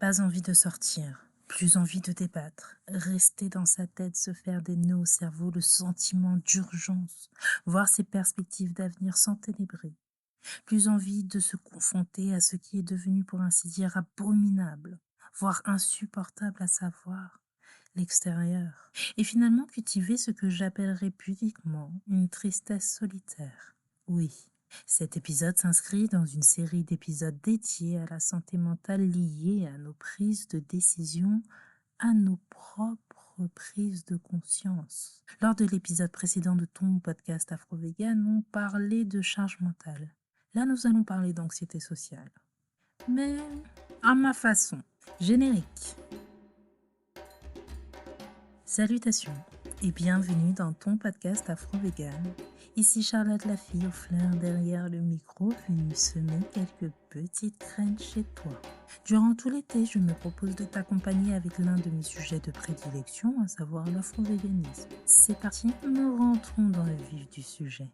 Pas envie de sortir, plus envie de débattre, rester dans sa tête, se faire des nœuds au cerveau, le sentiment d'urgence, voir ses perspectives d'avenir s'enténébrer, plus envie de se confronter à ce qui est devenu pour ainsi dire abominable, voire insupportable à savoir, l'extérieur, et finalement cultiver ce que j'appellerais pudiquement une tristesse solitaire. Oui, cet épisode s'inscrit dans une série d'épisodes dédiés à la santé mentale liée à nos prises de décision, à nos propres prises de conscience. Lors de l'épisode précédent de ton podcast Afro-Vegan, on parlait de charge mentale. Là, nous allons parler d'anxiété sociale. Mais à ma façon. Générique. Salutations et bienvenue dans ton podcast Afro-Vegan. Ici Charlotte la fille aux fleurs derrière le micro, venue semer quelques petites graines chez toi. Durant tout l'été, je me propose de t'accompagner avec l'un de mes sujets de prédilection, à savoir l'afro-véganisme. C'est parti, nous rentrons dans le vif du sujet.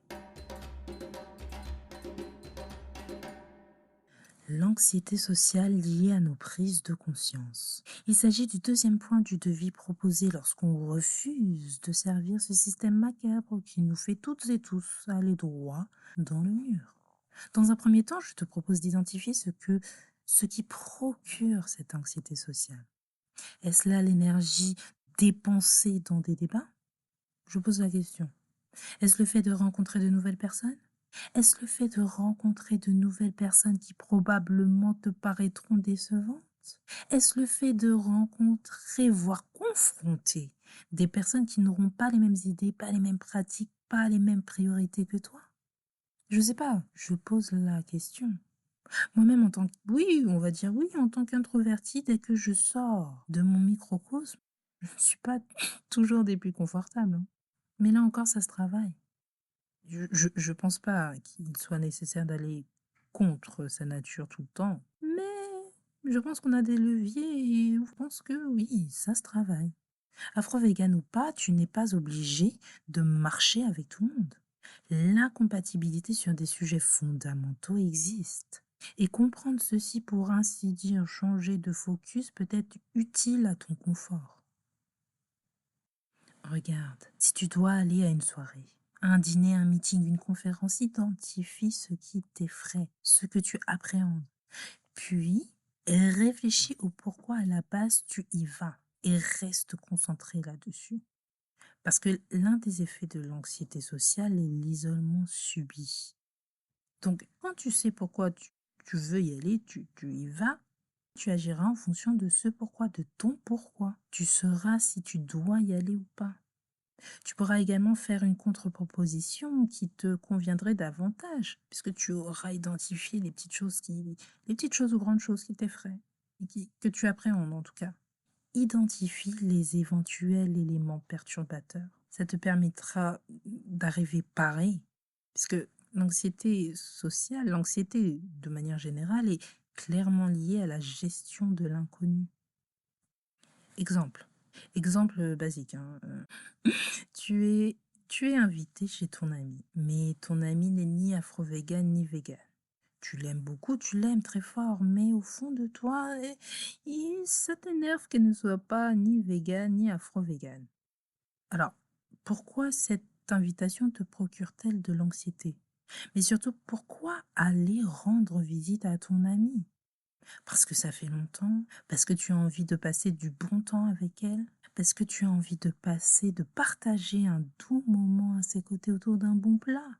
L'anxiété sociale liée à nos prises de conscience. Il s'agit du deuxième point du devis proposé lorsqu'on refuse de servir ce système macabre qui nous fait toutes et tous aller droit dans le mur. Dans un premier temps, je te propose d'identifier ce qui procure cette anxiété sociale. Est-ce là l'énergie dépensée dans des débats? Je pose la question. Est-ce le fait de rencontrer de nouvelles personnes? Est-ce le fait de rencontrer de nouvelles personnes qui probablement te paraîtront décevantes? Est-ce le fait de rencontrer, voire confronter des personnes qui n'auront pas les mêmes idées, pas les mêmes pratiques, pas les mêmes priorités que toi? Je sais pas, je pose la question. Moi-même, oui, on va dire oui, en tant qu'introvertie, dès que je sors de mon microcosme, je ne suis pas toujours des plus confortables, hein. Mais là encore, ça se travaille. Je pense pas qu'il soit nécessaire d'aller contre sa nature tout le temps, mais je pense qu'on a des leviers et je pense que oui, ça se travaille. Afro-vegan ou pas, tu n'es pas obligé de marcher avec tout le monde. L'incompatibilité sur des sujets fondamentaux existe. Et comprendre ceci pour ainsi dire changer de focus peut être utile à ton confort. Regarde, si tu dois aller à une soirée, un dîner, un meeting, une conférence, identifie ce qui t'effraie, ce que tu appréhendes. Puis, réfléchis au pourquoi à la base tu y vas et reste concentré là-dessus. Parce que l'un des effets de l'anxiété sociale est l'isolement subi. Donc, quand tu sais pourquoi tu veux y aller, tu y vas, tu agiras en fonction de ce pourquoi, de ton pourquoi. Tu sauras si tu dois y aller ou pas. Tu pourras également faire une contre-proposition qui te conviendrait davantage, puisque tu auras identifié les petites choses ou grandes choses qui t'effraient, que tu appréhendes en tout cas. Identifie les éventuels éléments perturbateurs. Ça te permettra d'arriver paré, puisque l'anxiété sociale, l'anxiété de manière générale est clairement liée à la gestion de l'inconnu. Exemple basique, hein, tu es invité chez ton ami, mais ton ami n'est ni afro-vegan ni vegan. Tu l'aimes beaucoup, tu l'aimes très fort, mais au fond de toi, ça t'énerve qu'elle ne soit pas ni vegan ni afro-vegan. Alors, pourquoi cette invitation te procure-t-elle de l'anxiété? Mais surtout, pourquoi aller rendre visite à ton ami? Parce que ça fait longtemps, parce que tu as envie de passer du bon temps avec elle, parce que tu as envie de partager un doux moment à ses côtés autour d'un bon plat.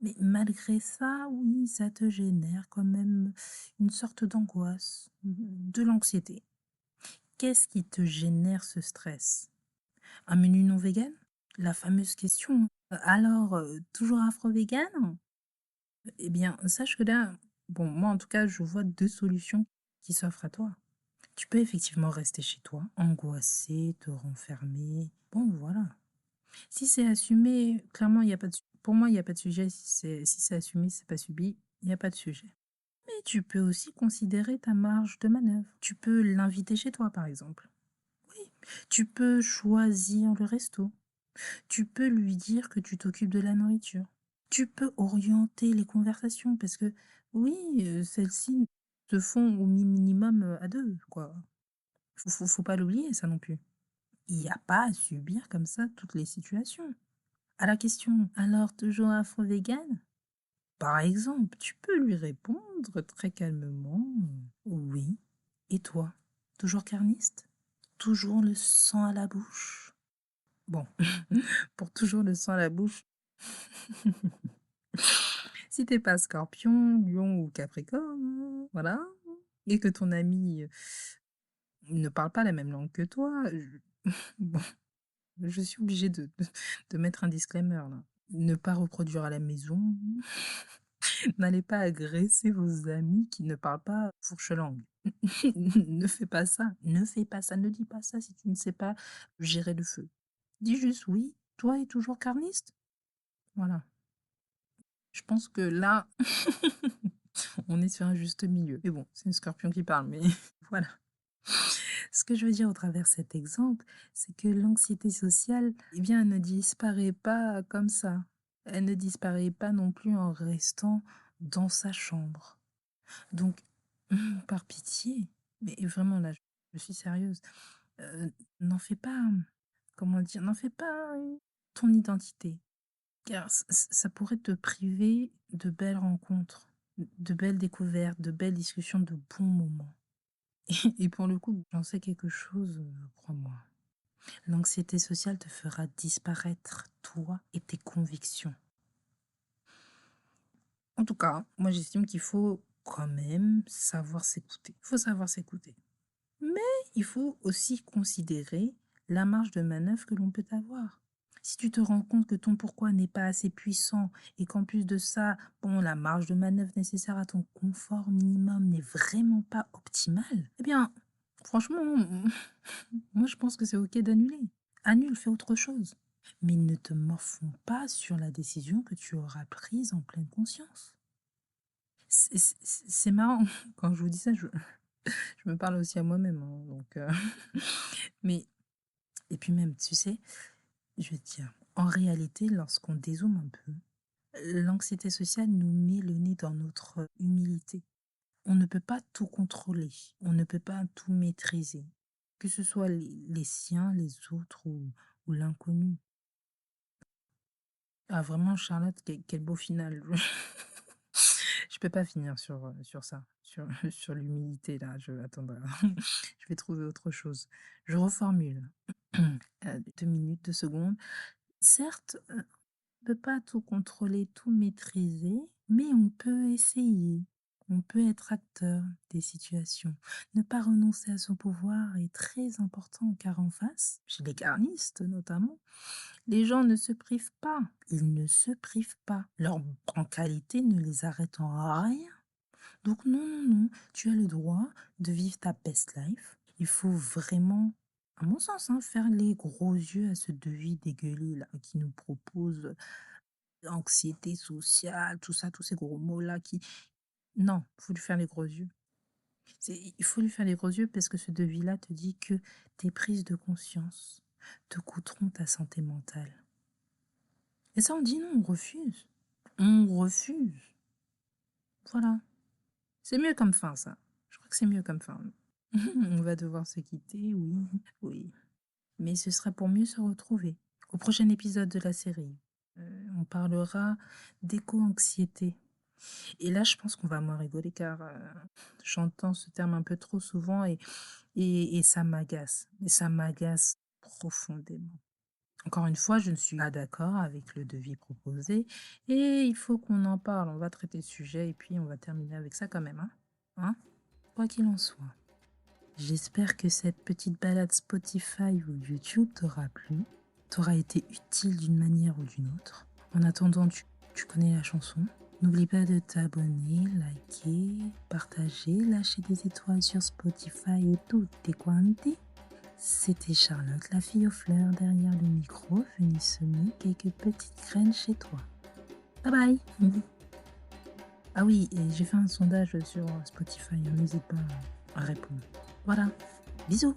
Mais malgré ça, oui, ça te génère quand même une sorte d'angoisse, de l'anxiété. Qu'est-ce qui te génère ce stress? Un menu non vegan? La fameuse question. Alors, toujours afro-vegan? Eh bien, sache que là, bon, moi en tout cas, je vois deux solutions qui s'offrent à toi. Tu peux effectivement rester chez toi, angoissé, te renfermer. Bon, voilà. Si c'est assumé, clairement, il y a pas de, pour moi, il n'y a pas de sujet. Si c'est assumé, c'est pas subi, il n'y a pas de sujet. Mais tu peux aussi considérer ta marge de manœuvre. Tu peux l'inviter chez toi, par exemple. Oui. Tu peux choisir le resto. Tu peux lui dire que tu t'occupes de la nourriture. Tu peux orienter les conversations parce que, oui, celle-ci se font au minimum, à 2, quoi. Faut pas l'oublier ça non plus. Il y a pas à subir comme ça toutes les situations. À la question: «Alors toujours afro-vegan?» Par exemple, tu peux lui répondre très calmement: «Oui. Et toi? Toujours carniste? Toujours le sang à la bouche?» Bon, pour toujours le sang à la bouche, si t'es pas Scorpion, Lion ou Capricorne, voilà, et que ton ami, ne parle pas la même langue que toi, je bon, je suis obligée de mettre un disclaimer là. Ne pas reproduire à la maison. N'allez pas agresser vos amis qui ne parlent pas fourche langue. Ne fais pas ça, ne fais pas ça, ne dis pas ça si tu ne sais pas gérer le feu. Dis juste: «Oui, toi es toujours carniste?» Voilà. Je pense que là, on est sur un juste milieu. Mais bon, c'est une scorpion qui parle, mais voilà. Ce que je veux dire au travers de cet exemple, c'est que l'anxiété sociale, eh bien, elle ne disparaît pas comme ça. Elle ne disparaît pas non plus en restant dans sa chambre. Donc, par pitié, mais vraiment là, je suis sérieuse, n'en fais pas, comment dire? N'en fais pas, ton identité, car ça pourrait te priver de belles rencontres, de belles découvertes, de belles discussions, de bons moments. Et pour le coup, j'en sais quelque chose, crois-moi. L'anxiété sociale te fera disparaître toi et tes convictions. En tout cas, moi j'estime qu'il faut quand même savoir s'écouter. Il faut savoir s'écouter. Mais il faut aussi considérer la marge de manœuvre que l'on peut avoir. Si tu te rends compte que ton pourquoi n'est pas assez puissant et qu'en plus de ça, bon, la marge de manœuvre nécessaire à ton confort minimum n'est vraiment pas optimale, eh bien, franchement, moi je pense que c'est ok d'annuler. Annule, fais autre chose. Mais ne te morfonds pas sur la décision que tu auras prise en pleine conscience. C'est marrant, quand je vous dis ça, je me parle aussi à moi-même, hein, donc mais et puis même, tu sais, je vais te dire, en réalité, lorsqu'on dézoome un peu, l'anxiété sociale nous met le nez dans notre humilité. On ne peut pas tout contrôler, on ne peut pas tout maîtriser, que ce soit les siens, les autres ou l'inconnu. Ah vraiment Charlotte, quel beau final. Je peux pas finir sur ça, sur l'humilité là, attends, je vais trouver autre chose. Je reformule. 2 minutes, 2 secondes. Certes, on ne peut pas tout contrôler, tout maîtriser, mais on peut essayer. On peut être acteur des situations. Ne pas renoncer à son pouvoir est très important car en face, chez les carnistes notamment, les gens ne se privent pas. Ils ne se privent pas. Leur brancalité ne les arrête en rien. Donc non, non, non, tu as le droit de vivre ta best life. Il faut vraiment, à mon sens, hein, faire les gros yeux à ce devis dégueulé là qui nous propose anxiété sociale, tout ça, tous ces gros mots là qui... Non, il faut lui faire les gros yeux. Il faut lui faire les gros yeux parce que ce devis-là te dit que tes prises de conscience te coûteront ta santé mentale. Et ça, on dit non, on refuse. On refuse. Voilà. C'est mieux comme fin, ça. Je crois que c'est mieux comme fin. On va devoir se quitter, oui, oui. Mais ce sera pour mieux se retrouver. Au prochain épisode de la série, on parlera d'éco-anxiété. Et là, je pense qu'on va moins rigoler car j'entends ce terme un peu trop souvent et ça m'agace. Et ça m'agace profondément. Encore une fois, je ne suis pas d'accord avec le devis proposé et il faut qu'on en parle. On va traiter le sujet et puis on va terminer avec ça quand même, hein? Hein? Quoi qu'il en soit. J'espère que cette petite balade Spotify ou YouTube t'aura plu, t'aura été utile d'une manière ou d'une autre. En attendant, tu connais la chanson. N'oublie pas de t'abonner, liker, partager, lâcher des étoiles sur Spotify et tutti quanti. C'était Charlotte, la fille aux fleurs derrière le micro, venue semer quelques petites graines chez toi. Bye bye. Ah oui, et j'ai fait un sondage sur Spotify, hein, n'hésite pas à répondre. Voilà, bisous.